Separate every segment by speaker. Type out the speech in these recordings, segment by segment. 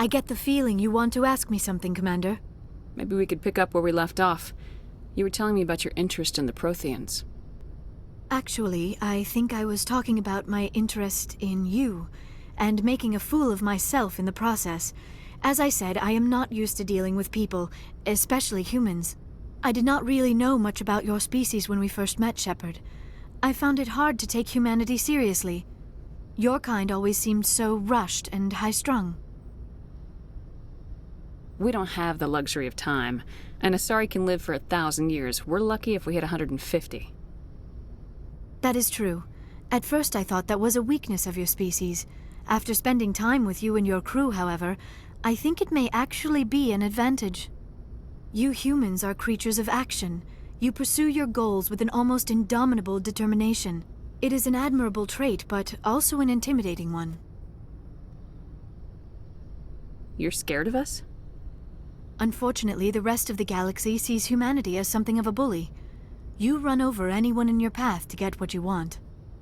Speaker 1: I get the feeling you want to ask me something, Commander.
Speaker 2: Maybe we could pick up where we left off. You were telling me about your interest in the Protheans.
Speaker 1: Actually, I think I was talking about my interest in you, and making a fool of myself in the process. As I said, I am not used to dealing with people, especially humans. I did not really know much about your species when we first met, Shepard. I found it hard to take humanity seriously. Your kind always seemed so rushed and high-strung.
Speaker 2: We don't have the luxury of time, and Asari can live for 1,000 years. We're lucky if we hit 150.
Speaker 1: That is true. At first I thought that was a weakness of your species. After spending time with you and your crew, however, I think it may actually be an advantage. You humans are creatures of action. You pursue your goals with an almost indomitable determination. It is an admirable trait, but also an intimidating one.
Speaker 2: You're scared of us?
Speaker 1: Unfortunately, the rest of the galaxy sees humanity as something of a bully. You run over anyone in your path to get what you want.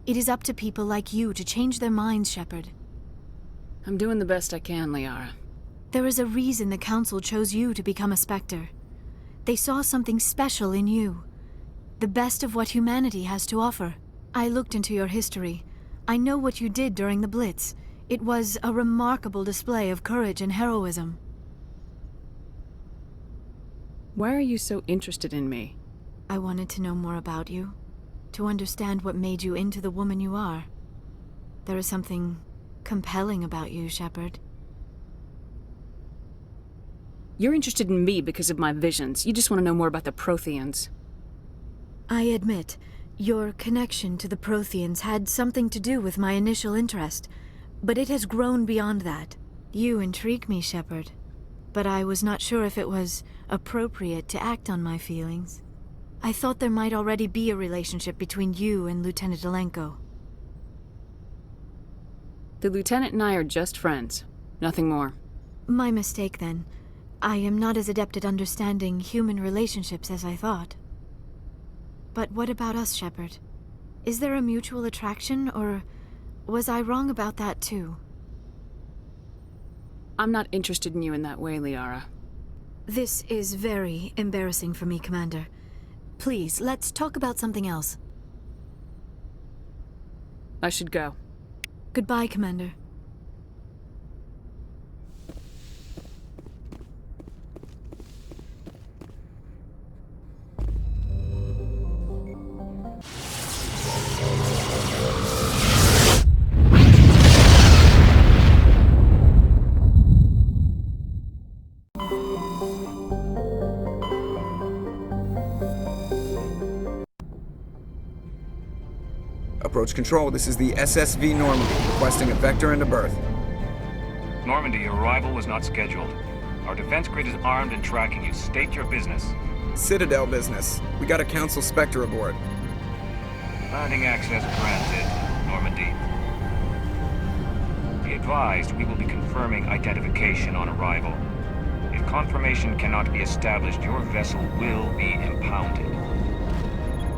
Speaker 1: It is up to people like you to change their minds, Shepard.
Speaker 2: I'm doing the best I can, Liara.
Speaker 1: There is a reason the Council chose you to become a Spectre. They saw something special in you. The best of what humanity has to offer. I looked into your history. I know what you did during the Blitz. It was a remarkable display of courage and heroism.
Speaker 2: Why are you so interested in me?
Speaker 1: I wanted to know more about you. To understand what made you into the woman you are. There is something compelling about you, Shepard.
Speaker 2: You're interested in me because of my visions. You just want to know more about the Protheans.
Speaker 1: I admit, your connection to the Protheans had something to do with my initial interest, but it has grown beyond that. You intrigue me, Shepard, but I was not sure if it was appropriate to act on my feelings. I thought there might already be a relationship between you and Lieutenant Alenko.
Speaker 2: The Lieutenant and I are just friends. Nothing more.
Speaker 1: My mistake, then. I am not as adept at understanding human relationships as I thought. But what about us, Shepard? Is there a mutual attraction, or was I wrong about that too?
Speaker 2: I'm not interested in you in that way, Liara.
Speaker 1: This is very embarrassing for me, Commander. Please, let's talk about something else.
Speaker 2: I should go.
Speaker 1: Goodbye, Commander.
Speaker 3: Approach control, this is the SSV Normandy, requesting a vector and a berth.
Speaker 4: Normandy, your arrival was not scheduled. Our defense grid is armed and tracking you. State your business.
Speaker 3: Citadel business. We got a Council Spectre aboard.
Speaker 4: Landing access granted, Normandy. Be advised, we will be confirming identification on arrival. If confirmation cannot be established, your vessel will be impounded.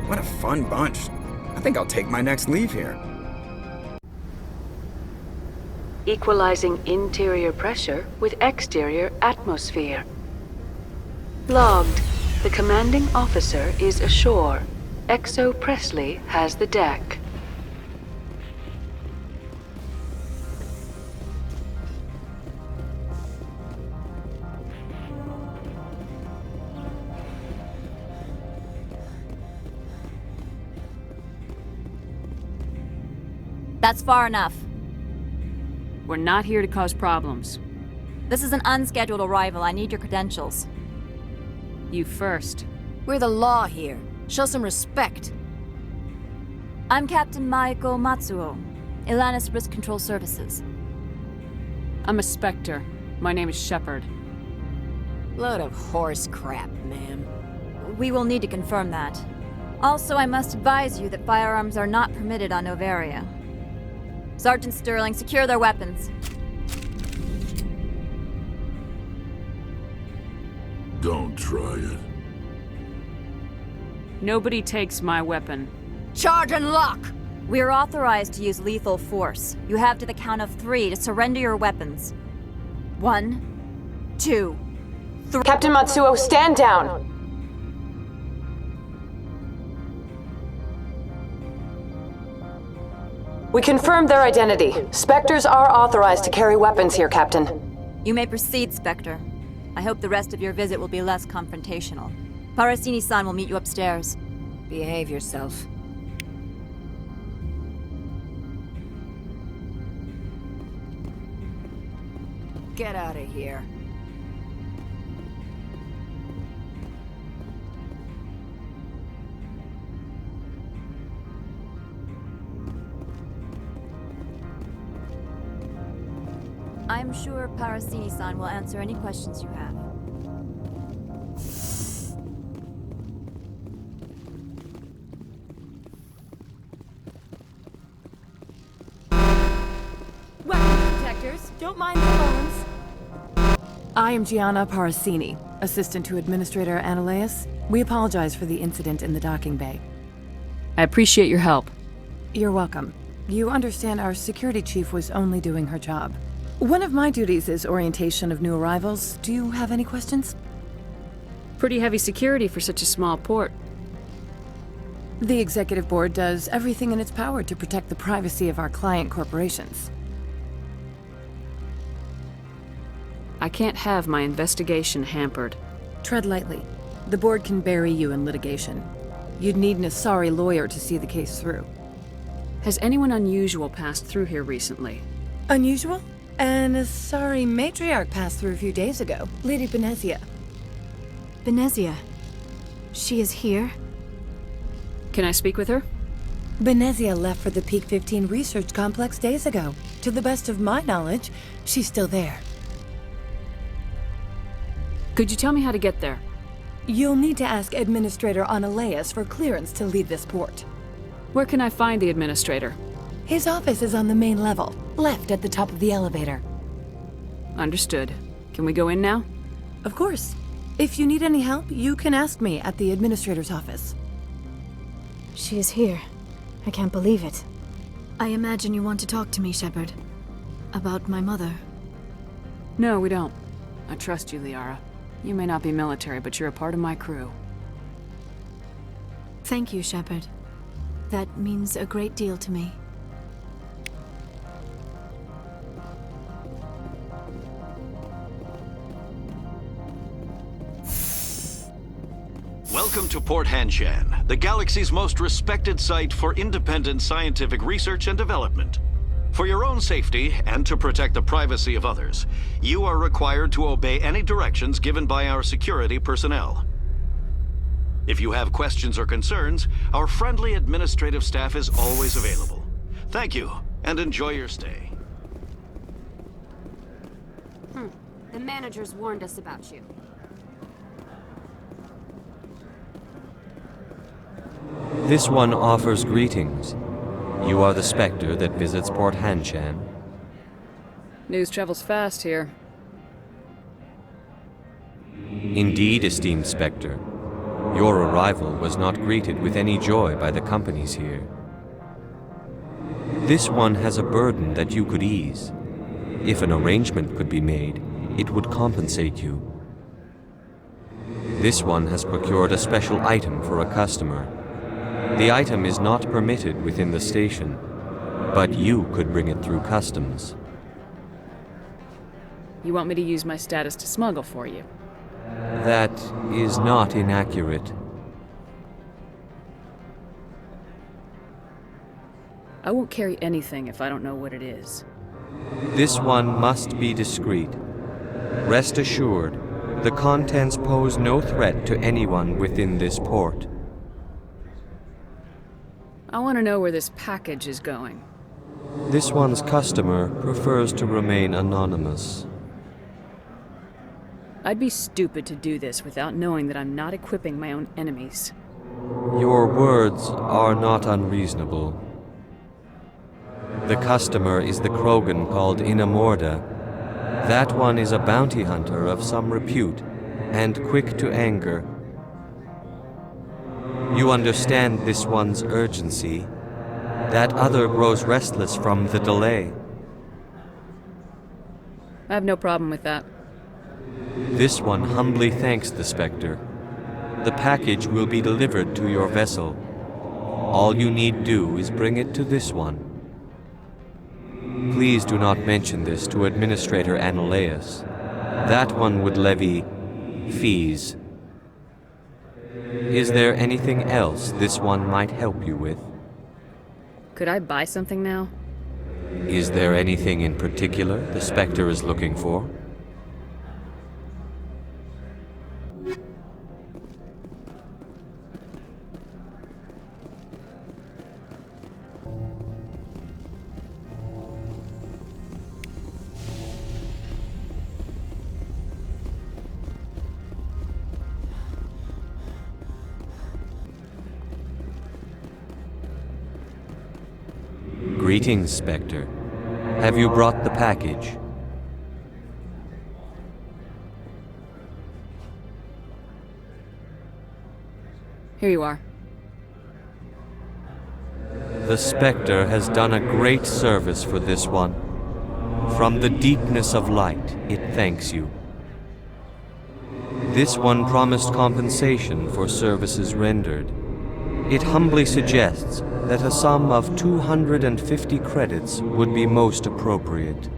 Speaker 3: What a fun bunch. I think I'll take my next leave here.
Speaker 5: Equalizing interior pressure with exterior atmosphere. Logged. The commanding officer is ashore. Exo Presley has the deck.
Speaker 6: That's far enough.
Speaker 2: We're not here to cause problems.
Speaker 6: This is an unscheduled arrival. I need your credentials.
Speaker 2: You first.
Speaker 7: We're the law here. Show some respect.
Speaker 6: I'm Captain Maiko Matsuo, Ilanis Risk Control Services.
Speaker 2: I'm a Spectre. My name is Shepard.
Speaker 7: Load of horse crap, ma'am.
Speaker 6: We will need to confirm that. Also, I must advise you that firearms are not permitted on Noveria. Sergeant Sterling, secure their weapons.
Speaker 8: Don't try it.
Speaker 2: Nobody takes my weapon.
Speaker 7: Charge and lock!
Speaker 6: We're authorized to use lethal force. You have to the count of 3 to surrender your weapons. 1, 2, 3.
Speaker 9: Captain Matsuo, stand down! We confirmed their identity. Spectres are authorized to carry weapons here, Captain.
Speaker 6: You may proceed, Spectre. I hope the rest of your visit will be less confrontational. Parasini-san will meet you upstairs.
Speaker 7: Behave yourself. Get out of here.
Speaker 6: I'm sure Parasini-san will answer any questions you have.
Speaker 10: Weapon detectors, don't mind the alarms. I am Gianna Parasini, assistant to Administrator Ananias. We apologize for the incident in the docking bay.
Speaker 2: I appreciate your help.
Speaker 10: You're welcome. You understand our security chief was only doing her job. One of my duties is orientation of new arrivals. Do you have any questions?
Speaker 2: Pretty heavy security for such a small port.
Speaker 10: The executive board does everything in its power to protect the privacy of our client corporations.
Speaker 2: I can't have my investigation hampered.
Speaker 10: Tread lightly. The board can bury you in litigation. You'd need an Asari lawyer to see the case through.
Speaker 2: Has anyone unusual passed through here recently?
Speaker 10: Unusual? An Asari matriarch passed through a few days ago. Lady Benezia.
Speaker 1: Benezia. She is here?
Speaker 2: Can I speak with her?
Speaker 10: Benezia left for the Peak 15 research complex days ago. To the best of my knowledge, she's still there.
Speaker 2: Could you tell me how to get there?
Speaker 10: You'll need to ask Administrator Ananias for clearance to leave this port.
Speaker 2: Where can I find the administrator?
Speaker 10: His office is on the main level, left at the top of the elevator.
Speaker 2: Understood. Can we go in now?
Speaker 10: Of course. If you need any help, you can ask me at the administrator's office.
Speaker 1: She is here. I can't believe it. I imagine you want to talk to me, Shepard. About my mother.
Speaker 2: No, we don't. I trust you, Liara. You may not be military, but you're a part of my crew.
Speaker 1: Thank you, Shepard. That means a great deal to me.
Speaker 11: Welcome to Port Hanshan, the galaxy's most respected site for independent scientific research and development. For your own safety and to protect the privacy of others, you are required to obey any directions given by our security personnel. If you have questions or concerns, our friendly administrative staff is always available. Thank you, and enjoy your stay.
Speaker 7: The managers warned us about you.
Speaker 12: This one offers greetings. You are the Spectre that visits Port Hanshan.
Speaker 2: News travels fast here.
Speaker 12: Indeed, esteemed Spectre. Your arrival was not greeted with any joy by the companies here. This one has a burden that you could ease. If an arrangement could be made, it would compensate you. This one has procured a special item for a customer. The item is not permitted within the station, but you could bring it through customs.
Speaker 2: You want me to use my status to smuggle for you?
Speaker 12: That is not inaccurate.
Speaker 2: I won't carry anything if I don't know what it is.
Speaker 12: This one must be discreet. Rest assured, the contents pose no threat to anyone within this port.
Speaker 2: I want to know where this package is going.
Speaker 12: This one's customer prefers to remain anonymous.
Speaker 2: I'd be stupid to do this without knowing that I'm not equipping my own enemies.
Speaker 12: Your words are not unreasonable. The customer is the Krogan called Inamorda. That one is a bounty hunter of some repute, and quick to anger. You understand this one's urgency. That other grows restless from the delay.
Speaker 2: I have no problem with that.
Speaker 12: This one humbly thanks the Spectre. The package will be delivered to your vessel. All you need do is bring it to this one. Please do not mention this to Administrator Analaeus. That one would levy fees. Is there anything else this one might help you with?
Speaker 2: Could I buy something now?
Speaker 12: Is there anything in particular the Spectre is looking for? Greetings, Spectre. Have you brought the package?
Speaker 2: Here you are.
Speaker 12: The Spectre has done a great service for this one. From the deepness of light, it thanks you. This one promised compensation for services rendered. It humbly suggests that a sum of 250 credits would be most appropriate.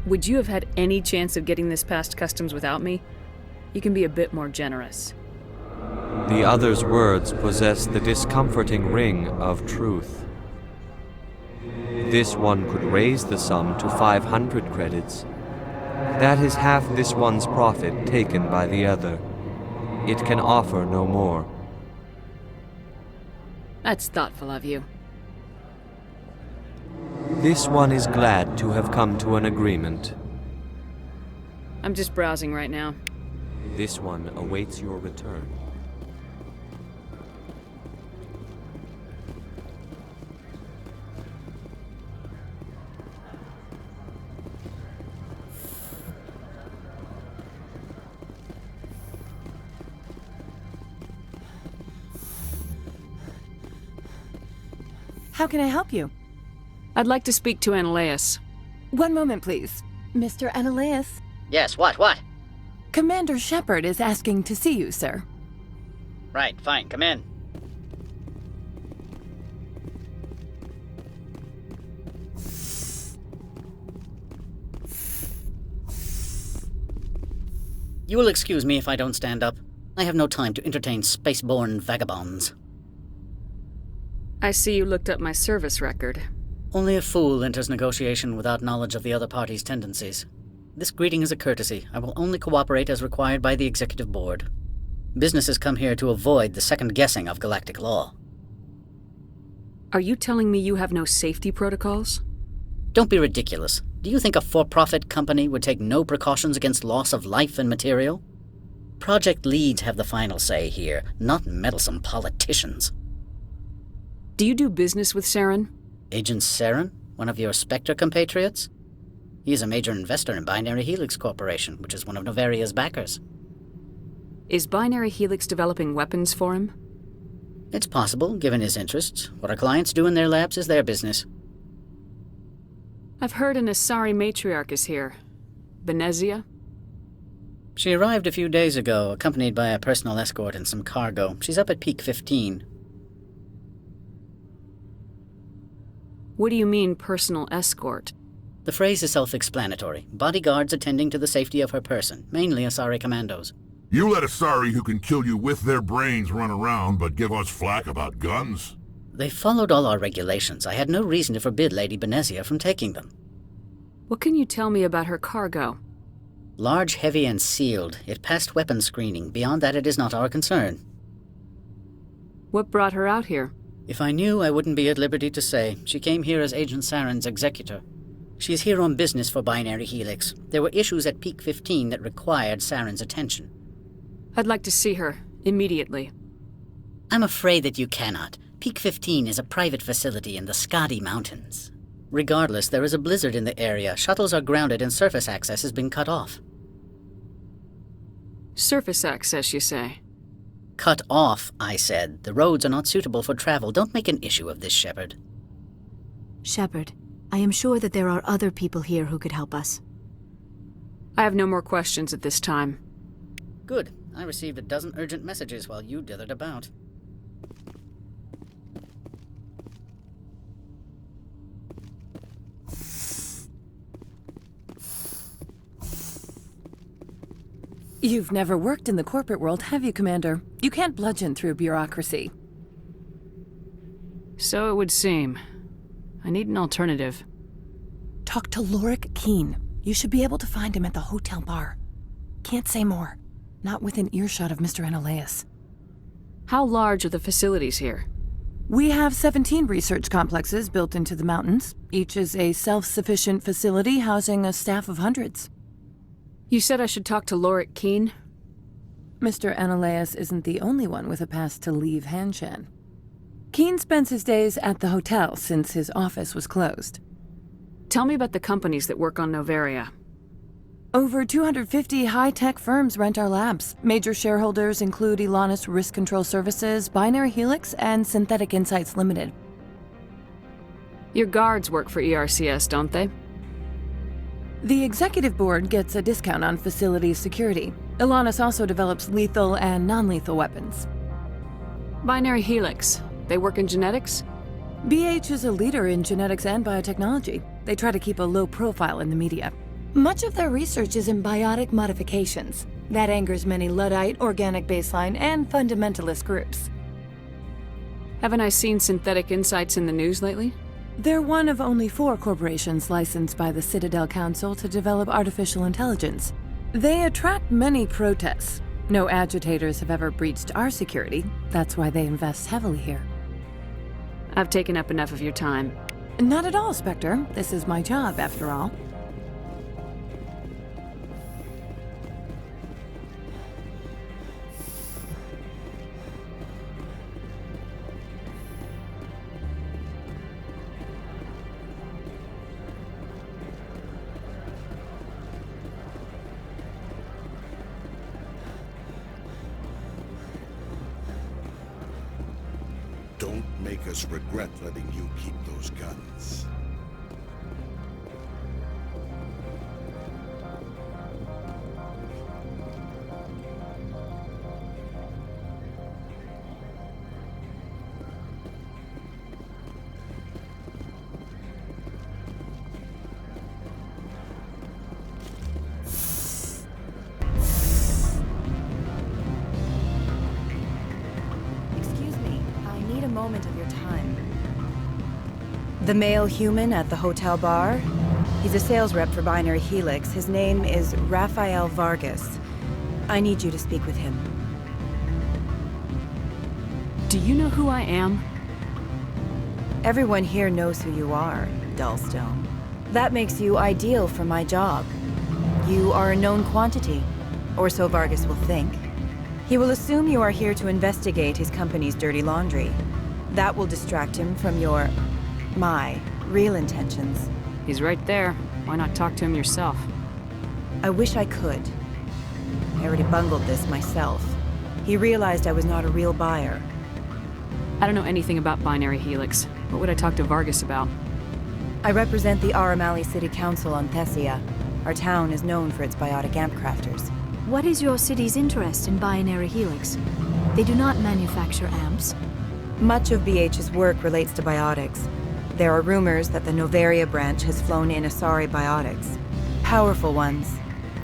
Speaker 2: Would you have had any chance of getting this past customs without me? You can be a bit more generous.
Speaker 12: The other's words possess the discomforting ring of truth. This one could raise the sum to 500 credits. That is half this one's profit taken by the other. It can offer no more.
Speaker 2: That's thoughtful of you.
Speaker 12: This one is glad to have come to an agreement.
Speaker 2: I'm just browsing right now.
Speaker 12: This one awaits your return.
Speaker 10: How can I help you?
Speaker 2: I'd like to speak to Analaeus.
Speaker 10: One moment, please. Mr. Analaeus?
Speaker 13: Yes, what?
Speaker 10: Commander Shepard is asking to see you, sir.
Speaker 13: Right, fine, come in. You will excuse me if I don't stand up. I have no time to entertain spaceborne vagabonds.
Speaker 2: I see you looked up my service record.
Speaker 13: Only a fool enters negotiation without knowledge of the other party's tendencies. This greeting is a courtesy. I will only cooperate as required by the Executive Board. Businesses come here to avoid the second guessing of galactic law.
Speaker 2: Are you telling me you have no safety protocols?
Speaker 13: Don't be ridiculous. Do you think a for-profit company would take no precautions against loss of life and material? Project leads have the final say here, not meddlesome politicians.
Speaker 2: Do you do business with Saren?
Speaker 13: Agent Saren? One of your Spectre compatriots? He is a major investor in Binary Helix Corporation, which is one of Noveria's backers.
Speaker 2: Is Binary Helix developing weapons for him?
Speaker 13: It's possible, given his interests. What our clients do in their labs is their business.
Speaker 2: I've heard an Asari matriarch is here. Benezia?
Speaker 13: She arrived a few days ago, accompanied by a personal escort and some cargo. She's up at Peak 15.
Speaker 2: What do you mean, personal escort?
Speaker 13: The phrase is self-explanatory. Bodyguards attending to the safety of her person, mainly Asari commandos.
Speaker 8: You let Asari who can kill you with their brains run around, but give us flack about guns?
Speaker 13: They followed all our regulations. I had no reason to forbid Lady Benezia from taking them.
Speaker 2: What can you tell me about her cargo?
Speaker 13: Large, heavy, and sealed. It passed weapons screening. Beyond that, it is not our concern.
Speaker 2: What brought her out here?
Speaker 13: If I knew, I wouldn't be at liberty to say. She came here as Agent Saren's executor. She is here on business for Binary Helix. There were issues at Peak 15 that required Saren's attention.
Speaker 2: I'd like to see her, immediately.
Speaker 13: I'm afraid that you cannot. Peak 15 is a private facility in the Skadi Mountains. Regardless, there is a blizzard in the area. Shuttles are grounded and surface access has been cut off.
Speaker 2: Surface access, you say?
Speaker 13: Cut off, I said. The roads are not suitable for travel. Don't make an issue of this, Shepard.
Speaker 1: Shepard, I am sure that there are other people here who could help us.
Speaker 2: I have no more questions at this time.
Speaker 13: Good. I received a dozen urgent messages while you dithered about.
Speaker 10: You've never worked in the corporate world, have you, Commander? You can't bludgeon through bureaucracy.
Speaker 2: So it would seem. I need an alternative.
Speaker 10: Talk to Lorik Keene. You should be able to find him at the hotel bar. Can't say more. Not within earshot of Mr. Analaeus.
Speaker 2: How large are the facilities here?
Speaker 10: We have 17 research complexes built into the mountains. Each is a self-sufficient facility housing a staff of hundreds.
Speaker 2: You said I should talk to Lorik Keene?
Speaker 10: Mr. Analaeus isn't the only one with a pass to leave Hanshan. Keene spends his days at the hotel since his office was closed.
Speaker 2: Tell me about the companies that work on Noveria.
Speaker 10: Over 250 high-tech firms rent our labs. Major shareholders include Elanus Risk Control Services, Binary Helix, and Synthetic Insights Limited.
Speaker 2: Your guards work for ERCS, don't they?
Speaker 10: The executive board gets a discount on facility security. Elanus also develops lethal and non-lethal weapons.
Speaker 2: Binary Helix. They work in genetics?
Speaker 10: BH is a leader in genetics and biotechnology. They try to keep a low profile in the media. Much of their research is in biotic modifications. That angers many Luddite, organic baseline, and fundamentalist groups.
Speaker 2: Haven't I seen Synthetic Insights in the news lately?
Speaker 10: They're one of only 4 corporations licensed by the Citadel Council to develop artificial intelligence. They attract many protests. No agitators have ever breached our security. That's why they invest heavily here.
Speaker 2: I've taken up enough of your time.
Speaker 10: Not at all, Spectre. This is my job, after all.
Speaker 14: Don't make us regret letting you keep those guns.
Speaker 15: Moment of your time. The male human at the hotel bar? He's a sales rep for Binary Helix. His name is Rafael Vargas. I need you to speak with him.
Speaker 2: Do you know who I am?
Speaker 15: Everyone here knows who you are, Dullstone. That makes you ideal for my job. You are a known quantity, or so Vargas will think. He will assume you are here to investigate his company's dirty laundry. That will distract him from my real intentions.
Speaker 2: He's right there. Why not talk to him yourself?
Speaker 15: I wish I could. I already bungled this myself. He realized I was not a real buyer.
Speaker 2: I don't know anything about Binary Helix. What would I talk to Vargas about?
Speaker 15: I represent the Aramali City Council on Thessia. Our town is known for its biotic amp crafters.
Speaker 1: What is your city's interest in Binary Helix? They do not manufacture amps.
Speaker 15: Much of BH's work relates to biotics. There are rumors that the Noveria branch has flown in Asari biotics. Powerful ones.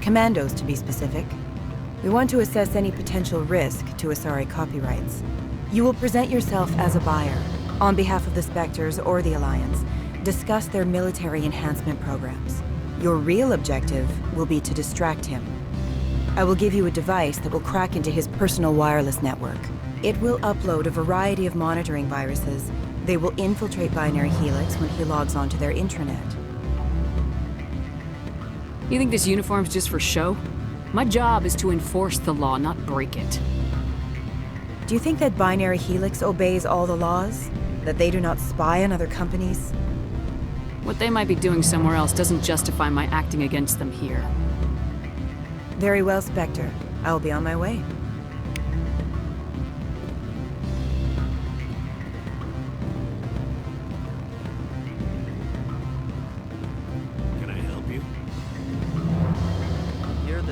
Speaker 15: Commandos, to be specific. We want to assess any potential risk to Asari copyrights. You will present yourself as a buyer, on behalf of the Spectres or the Alliance. Discuss their military enhancement programs. Your real objective will be to distract him. I will give you a device that will crack into his personal wireless network. It will upload a variety of monitoring viruses. They will infiltrate Binary Helix when he logs onto their intranet.
Speaker 2: You think this uniform's just for show? My job is to enforce the law, not break it.
Speaker 15: Do you think that Binary Helix obeys all the laws? That they do not spy on other companies?
Speaker 2: What they might be doing somewhere else doesn't justify my acting against them here.
Speaker 15: Very well, Spectre. I will be on my way.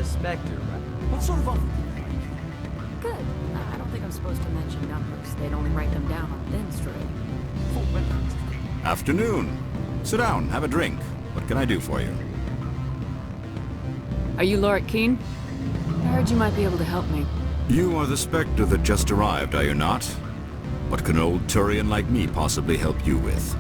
Speaker 12: the Spectre, right?
Speaker 16: What sort of offer do you make?
Speaker 2: Good. I don't think I'm supposed to mention numbers. They'd only write them down on thin string.
Speaker 16: Full benefits.
Speaker 17: Afternoon. Sit down, have a drink. What can I do for you?
Speaker 2: Are you Lorik Keen? I heard you might be able to help me.
Speaker 17: You are the Spectre that just arrived, are you not? What can an old Turian like me possibly help you with?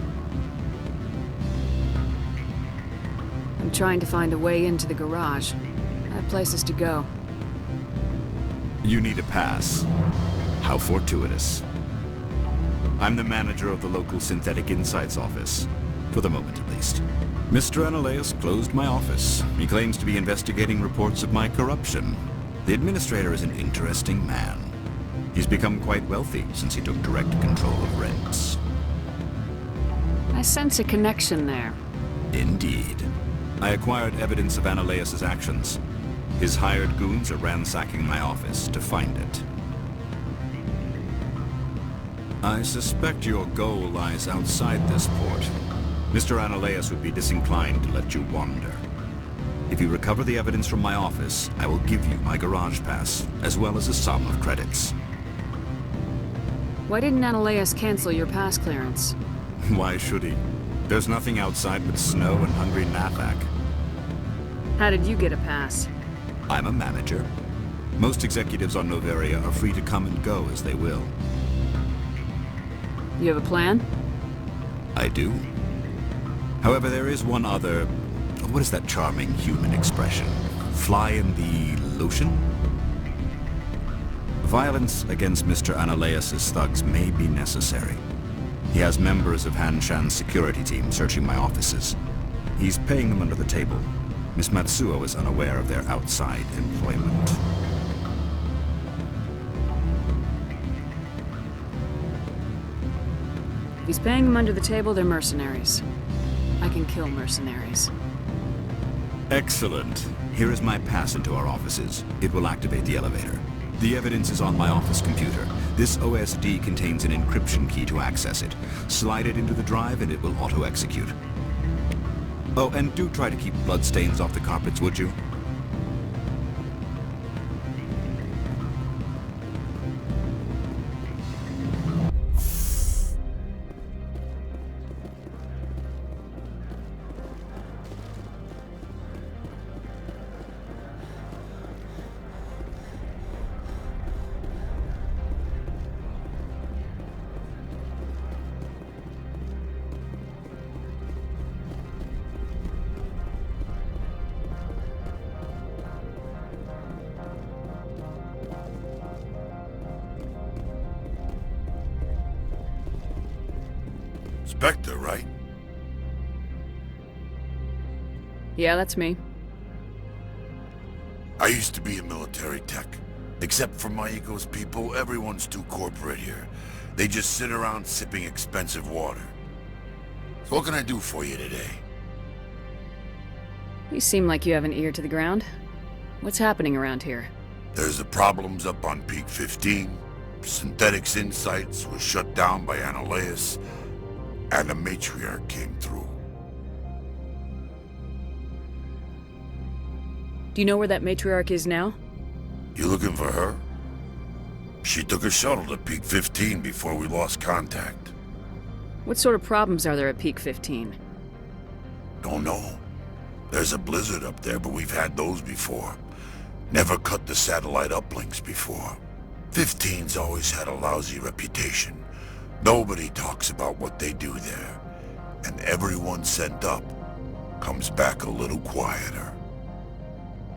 Speaker 2: I'm trying to find a way into the garage. I have places to go.
Speaker 17: You need a pass. How fortuitous. I'm the manager of the local Synthetic Insights office. For the moment, at least. Mr. Analeus closed my office. He claims to be investigating reports of my corruption. The administrator is an interesting man. He's become quite wealthy since he took direct control of rents.
Speaker 2: I sense a connection there.
Speaker 17: Indeed. I acquired evidence of Analeus' actions. His hired goons are ransacking my office to find it. I suspect your goal lies outside this port. Mr. Analeus would be disinclined to let you wander. If you recover the evidence from my office, I will give you my garage pass, as well as a sum of credits.
Speaker 2: Why didn't Analeus cancel your pass clearance?
Speaker 17: Why should he? There's nothing outside but snow and hungry Nathak.
Speaker 2: How did you get a pass?
Speaker 17: I'm a manager. Most executives on Noveria are free to come and go as they will.
Speaker 2: You have a plan?
Speaker 17: I do. However, there is one other... What is that charming human expression? Fly in the lotion? Violence against Mr. Analeus' thugs may be necessary. He has members of Han Shan's security team searching my offices. He's paying them under the table. Miss Matsuo is unaware of their outside employment.
Speaker 2: If he's paying them under the table, they're mercenaries. I can kill mercenaries.
Speaker 17: Excellent. Here is my pass into our offices. It will activate the elevator. The evidence is on my office computer. This OSD contains an encryption key to access it. Slide it into the drive and it will auto-execute. Oh, and do try to keep bloodstains off the carpets, would you?
Speaker 14: Spectre, right?
Speaker 2: Yeah, that's me.
Speaker 14: I used to be a military tech. Except for my ego's people, everyone's too corporate here. They just sit around sipping expensive water. So what can I do for you today?
Speaker 2: You seem like you have an ear to the ground. What's happening around here?
Speaker 14: There's the problems up on Peak 15. Synthetics Insights was shut down by Analeus. And the matriarch came through.
Speaker 2: Do you know where that matriarch is now?
Speaker 14: You looking for her? She took a shuttle to Peak 15 before we lost contact.
Speaker 2: What sort of problems are there at Peak 15?
Speaker 14: Don't know. There's a blizzard up there, but we've had those before. Never cut the satellite uplinks before. 15's always had a lousy reputation. Nobody talks about what they do there. And everyone sent up comes back a little quieter.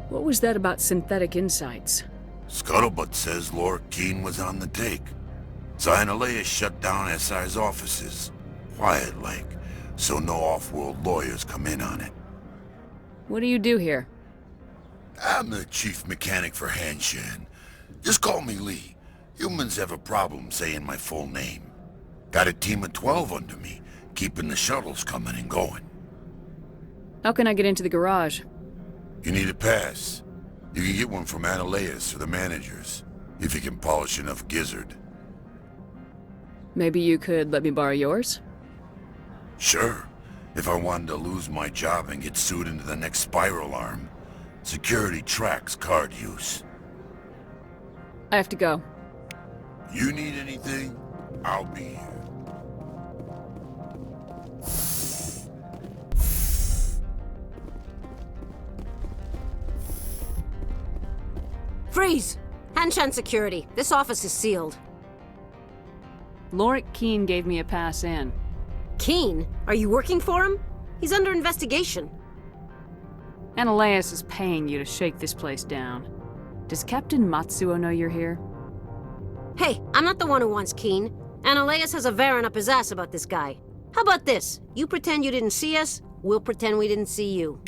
Speaker 2: What was that about Synthetic Insights?
Speaker 14: Scuttlebutt says Lorik Keen was on the take. So Analeus shut down SI's offices. Quiet-like, so no off-world lawyers come in on it.
Speaker 2: What do you do here?
Speaker 14: I'm the chief mechanic for Han Shan. Just call me Lee. Humans have a problem saying my full name. Got a team of 12 under me, keeping the shuttles coming and going.
Speaker 2: How can I get into the garage?
Speaker 14: You need a pass. You can get one from Analeus or the managers, if you can polish enough gizzard.
Speaker 2: Maybe you could let me borrow yours?
Speaker 14: Sure, if I wanted to lose my job and get sued into the next spiral arm. Security tracks card use.
Speaker 2: I have to go.
Speaker 14: You need anything? I'll be here.
Speaker 7: Freeze! Hanshan security. This office is sealed.
Speaker 2: Lorik Keene gave me a pass in.
Speaker 7: Keene? Are you working for him? He's under investigation.
Speaker 2: Ananias is paying you to shake this place down. Does Captain Matsuo know you're here?
Speaker 7: Hey, I'm not the one who wants Keene. Ananias has a Varen up his ass about this guy. How about this? You pretend you didn't see us, we'll pretend we didn't see you.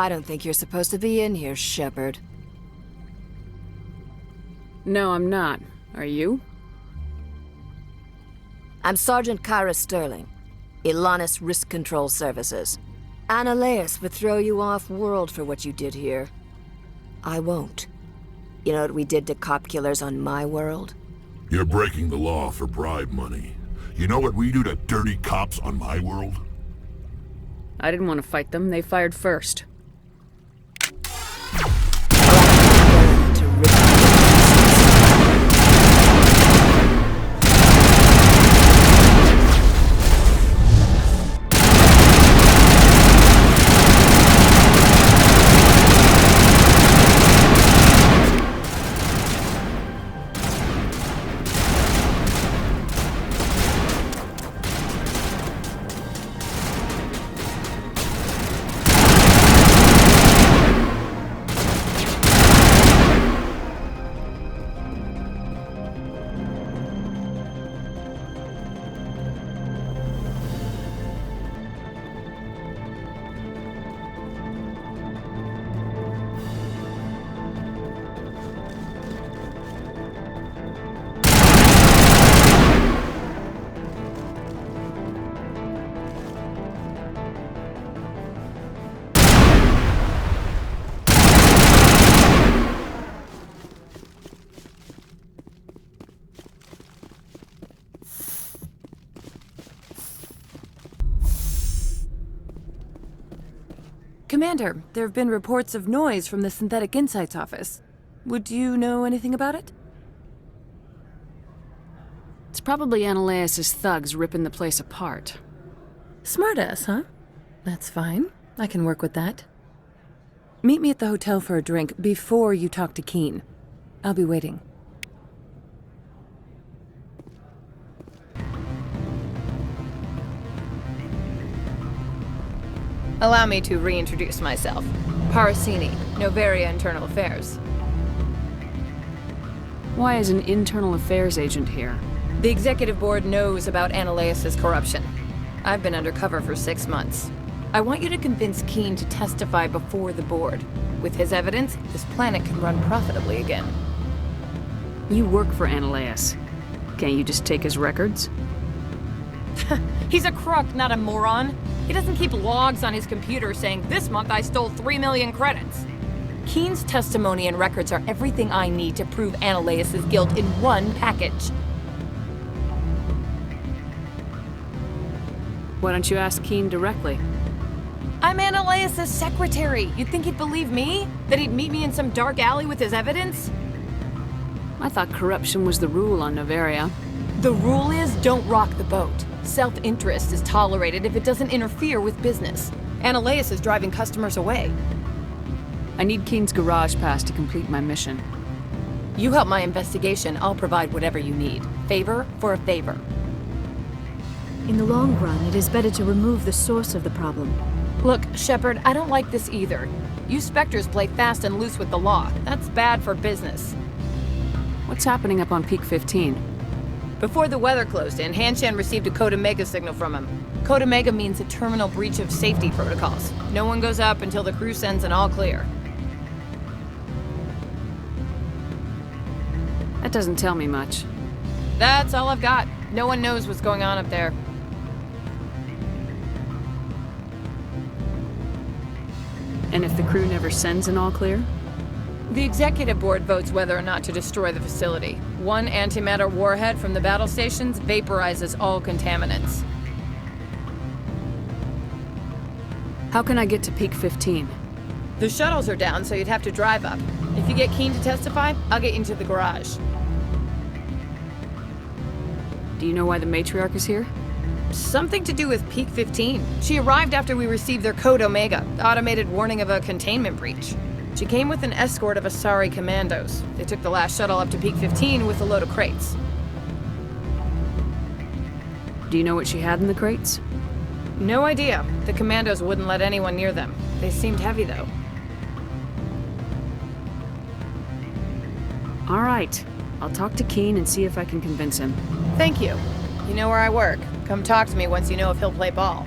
Speaker 18: I don't think you're supposed to be in here, Shepard.
Speaker 2: No, I'm not. Are you?
Speaker 18: I'm Sergeant Kyra Sterling, Ilanis Risk Control Services. Ananias would throw you off-world for what you did here. I won't. You know what we did to cop killers on my world?
Speaker 8: You're breaking the law for bribe money. You know what we do to dirty cops on my world?
Speaker 2: I didn't want to fight them. They fired first.
Speaker 10: Commander, there have been reports of noise from the Synthetic Insights office. Would you know anything about it?
Speaker 2: It's probably Ananias' thugs ripping the place apart.
Speaker 10: Smartass, huh? That's fine. I can work with that. Meet me at the hotel for a drink before you talk to Keene. I'll be waiting.
Speaker 19: Allow me to reintroduce myself. Parasini, Noveria Internal Affairs.
Speaker 2: Why is an internal affairs agent here?
Speaker 19: The executive board knows about Ananias' corruption. I've been undercover for 6 months. I want you to convince Keene to testify before the board. With his evidence, this planet can run profitably again.
Speaker 2: You work for Ananias. Can't you just take his records?
Speaker 19: He's a crook, not a moron. He doesn't keep logs on his computer saying, "This month I stole 3 million credits." Keene's testimony and records are everything I need to prove Ananias' guilt in one package.
Speaker 2: Why don't you ask Keene directly?
Speaker 19: I'm Ananias' secretary. You'd think he'd believe me? That he'd meet me in some dark alley with his evidence?
Speaker 2: I thought corruption was the rule on Noveria.
Speaker 19: The rule is don't rock the boat. Self-interest is tolerated if it doesn't interfere with business. Ananias is driving customers away.
Speaker 2: I need Keene's garage pass to complete my mission.
Speaker 19: You help my investigation, I'll provide whatever you need. Favor for a favor.
Speaker 1: In the long run, it is better to remove the source of the problem.
Speaker 19: Look, Shepard, I don't like this either. You Spectres play fast and loose with the law. That's bad for business.
Speaker 2: What's happening up on Peak 15?
Speaker 19: Before the weather closed in, Hanshan received a Code Omega signal from him. Code Omega means a terminal breach of safety protocols. No one goes up until the crew sends an all clear.
Speaker 2: That doesn't tell me much.
Speaker 19: That's all I've got. No one knows what's going on up there.
Speaker 2: And if the crew never sends an all clear?
Speaker 19: The executive board votes whether or not to destroy the facility. One antimatter warhead from the battle stations vaporizes all contaminants.
Speaker 2: How can I get to Peak 15?
Speaker 19: The shuttles are down, so you'd have to drive up. If you get Keene to testify, I'll get you into the garage.
Speaker 2: Do you know why the matriarch is here?
Speaker 19: Something to do with Peak 15. She arrived after we received their Code Omega, automated warning of a containment breach. She came with an escort of Asari commandos. They took the last shuttle up to Peak 15 with a load of crates.
Speaker 2: Do you know what she had in the crates?
Speaker 19: No idea. The commandos wouldn't let anyone near them. They seemed heavy, though.
Speaker 2: All right. I'll talk to Keene and see if I can convince him.
Speaker 19: Thank you. You know where I work. Come talk to me once you know if he'll play ball.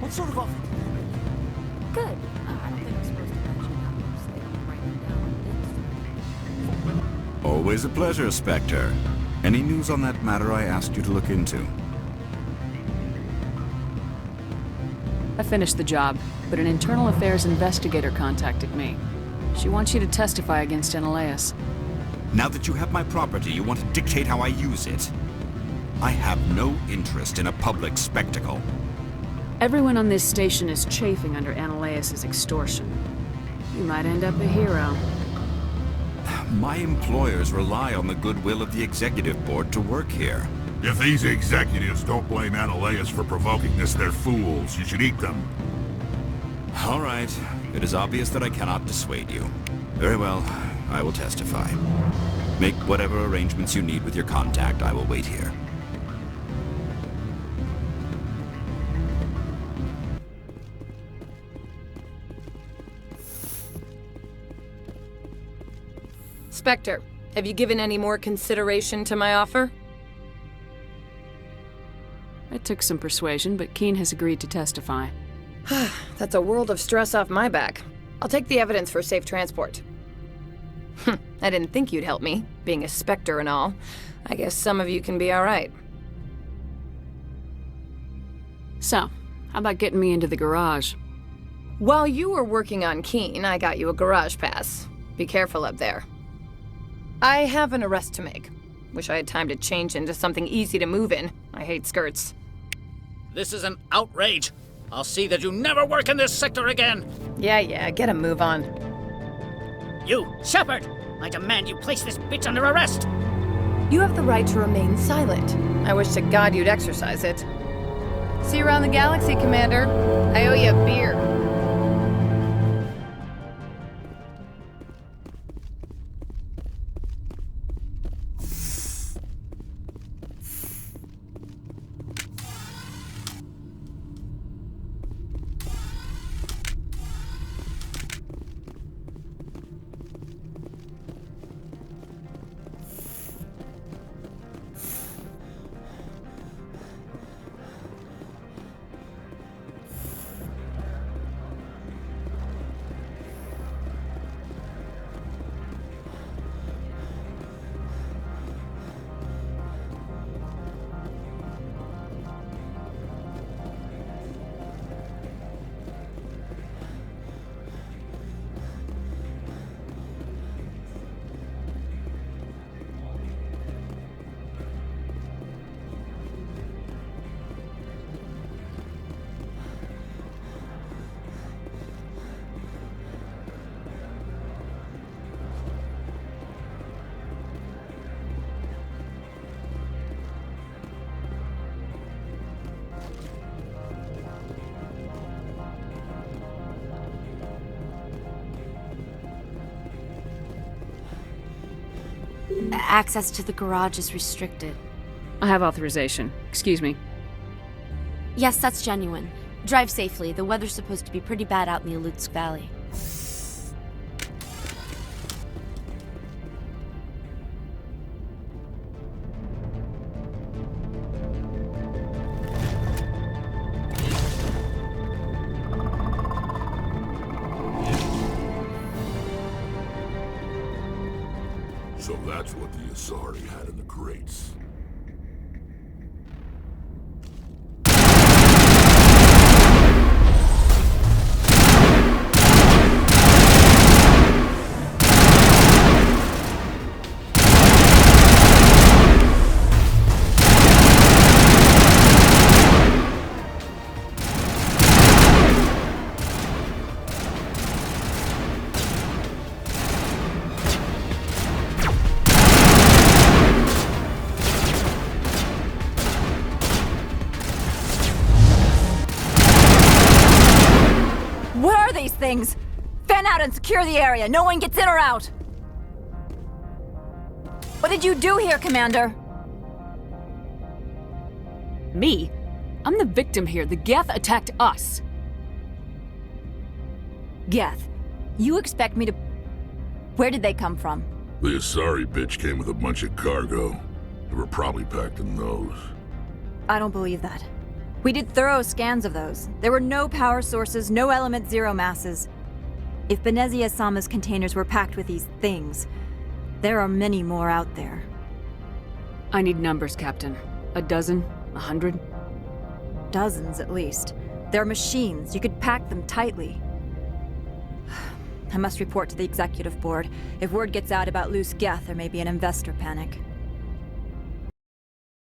Speaker 16: What sort of offer did they make you?
Speaker 6: Good. I don't think I'm supposed to mention how much they don't write them down on things.
Speaker 17: Always a pleasure, Spectre. Any news on that matter I asked you to look into?
Speaker 2: I finished the job, but an internal affairs investigator contacted me. She wants you to testify against Ananias.
Speaker 17: Now that you have my property, you want to dictate how I use it. I have no interest in a public spectacle.
Speaker 2: Everyone on this station is chafing under Ananias' extortion. You might end up a hero.
Speaker 17: My employers rely on the goodwill of the executive board to work here.
Speaker 8: If these executives don't blame Ananias for provoking this, they're fools. You should eat them.
Speaker 17: All right. It is obvious that I cannot dissuade you. Very well. I will testify. Make whatever arrangements you need with your contact. I will wait here.
Speaker 19: Spectre, have you given any more consideration to my offer?
Speaker 2: It took some persuasion, but Keene has agreed to testify.
Speaker 19: That's a world of stress off my back. I'll take the evidence for safe transport. I didn't think you'd help me, being a Spectre and all. I guess some of you can be all right.
Speaker 2: So, how about getting me into the garage?
Speaker 19: While you were working on Keene, I got you a garage pass. Be careful up there. I have an arrest to make. Wish I had time to change into something easy to move in. I hate skirts.
Speaker 13: This is an outrage. I'll see that you never work in this sector again.
Speaker 19: Yeah, get a move on.
Speaker 13: You, Shepard! I demand you place this bitch under arrest!
Speaker 19: You have the right to remain silent. I wish to God you'd exercise it. See you around the galaxy, Commander. I owe you a beer.
Speaker 20: Access to the garage is restricted.
Speaker 2: I have authorization. Excuse me.
Speaker 20: Yes, that's genuine. Drive safely. The weather's supposed to be pretty bad out in the Alutsk Valley.
Speaker 14: So that's what the Asari had in the crates.
Speaker 6: What are these things? Fan out and secure the area. No one gets in or out. What did you do here, Commander?
Speaker 2: Me? I'm the victim here. The Geth attacked us.
Speaker 6: Geth, you expect me to... Where did they come from?
Speaker 14: The Asari bitch came with a bunch of cargo. They were probably packed in those.
Speaker 6: I don't believe that. We did thorough scans of those. There were no power sources, no element zero masses. If Benezia Sama's containers were packed with these things, there are many more out there.
Speaker 2: I need numbers, Captain. A dozen? 100?
Speaker 6: Dozens, at least. They're machines. You could pack them tightly. I must report to the executive board. If word gets out about loose Geth, there may be an investor panic.